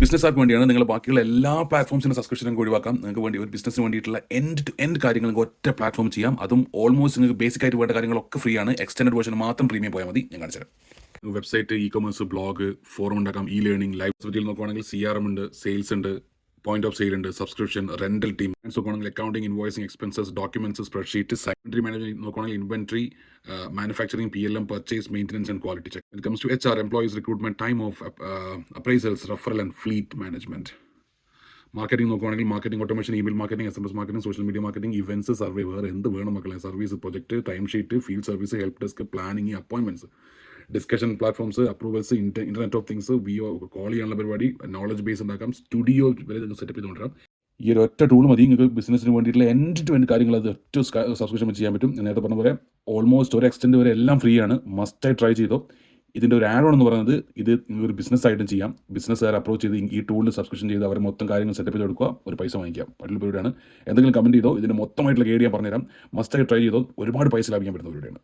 ബിസിനസ്സാർക്ക് വേണ്ടിയാണ്. നിങ്ങൾ ബാക്കിയുള്ള എല്ലാ പ്ലാറ്റ്ഫോംസിൻ്റെ സബ്സ്ക്രിപ്ഷനും ഒഴിവാക്കാം. നിങ്ങൾക്ക് വേണ്ടി ഒരു ബിസിനസ്സിന് വേണ്ടിയിട്ടുള്ള എൻഡ് ടു എൻഡ് കാര്യങ്ങൾ നിങ്ങൾക്ക് ഒറ്റ പ്ലാറ്റ്ഫോം ചെയ്യാം. അതും ഓൾമോസ്റ്റ് നിങ്ങൾക്ക് ബേസിക് ആയിട്ട് വേണ്ട കാര്യങ്ങളൊക്കെ ഫ്രീ ആണ്. എക്സ്റ്റൻഡ് വേർഷൻ മാത്രം പ്രീമിയം പോയാൽ മതി. ഞാൻ കാണിച്ചുതരാം. Website, e commerce, blog, forum ഉണ്ടാക്കാം, ഇ ലേണിംഗ്, ലൈവ് പറ്റിയിൽ നോക്കുവാണെങ്കിൽ CRM ഉണ്ട്, സെയിൽസ് ഉണ്ട്, പോയിന്റ് ഓഫ് സെയിൽ ഉണ്ട്, സബ്സ്ക്രിപ്ഷൻ, റെന്റൽ ടീം നോക്കുകയാണെങ്കിൽ accounting, invoicing, expenses, documents, spreadsheet, secondary management നോക്കുകയാണെങ്കിൽ inventory, manufacturing, PLM, purchase, maintenance and quality check. It comes to HR, employees recruitment, time off, appraisals, referral and fleet management. Marketing നോക്കുകയാണെങ്കിൽ marketing automation, email marketing, SMS marketing, social media marketing, events, survey, വേറെ എന്ത് വേണം മക്കളെ, service, project, time sheet, field service, help desk, planning, appointments, discussion platforms, approvals, internet of things, call ചെയ്യാനുള്ള പരിപാടി, knowledge base ഉണ്ടാക്കാം, studio വരെ നിങ്ങൾക്ക് setup ചെയ്തുകൊണ്ടിരാം. ഈ ഒരു ഒറ്റ ടൂൾ മതി നിങ്ങൾക്ക് ബിസിനസ്സിന് വേണ്ടിയിട്ടുള്ള എൻഡ് ടു എൻഡ് കാര്യങ്ങൾ അത് ഒറ്റ സബ്സ്ക്രിപ്ഷൻ ചെയ്യാൻ പറ്റും. ഞാൻ നേരത്തെ പറഞ്ഞ പോലെ ഓൾമോസ്റ്റ് ഒരു എക്സ്റ്റെൻഡ് വരെ എല്ലാം ഫ്രീ ആണ്. മസ്റ്റായി ട്രൈ ചെയ്തോ. ഇതിൻ്റെ ഒരു ആഡ് ഓൺ എന്ന് പറയുന്നത് ഇത് ഒരു ബിസിനസ് ആയിട്ടും ചെയ്യാം. ബിസിനസ്സുകാർ അപ്രോച്ച് ചെയ്ത് ഈ ടൂളിൽ സബ്സ്ക്രിപ്ഷൻ ചെയ്ത് അവർ മൊത്തം കാര്യങ്ങൾ സെറ്റപ്പ് ചെയ്ത് കൊടുക്കുക, ഒരു പൈസ വാങ്ങിക്കാം. പറ്റുള്ള പരിപാടിയാണ്. എന്തെങ്കിലും കമൻറ്റ് ചെയ്തോ, ഇതിൻ്റെ മൊത്തമായിട്ടുള്ള ഗൈഡ് ഞാൻ പറഞ്ഞുതരാം. മസ്റ്റായി ട്രൈ ചെയ്തോ. ഒരുപാട് പൈസ ലാഭിക്കാൻ പറ്റുന്ന പരിപാടിയാണ്.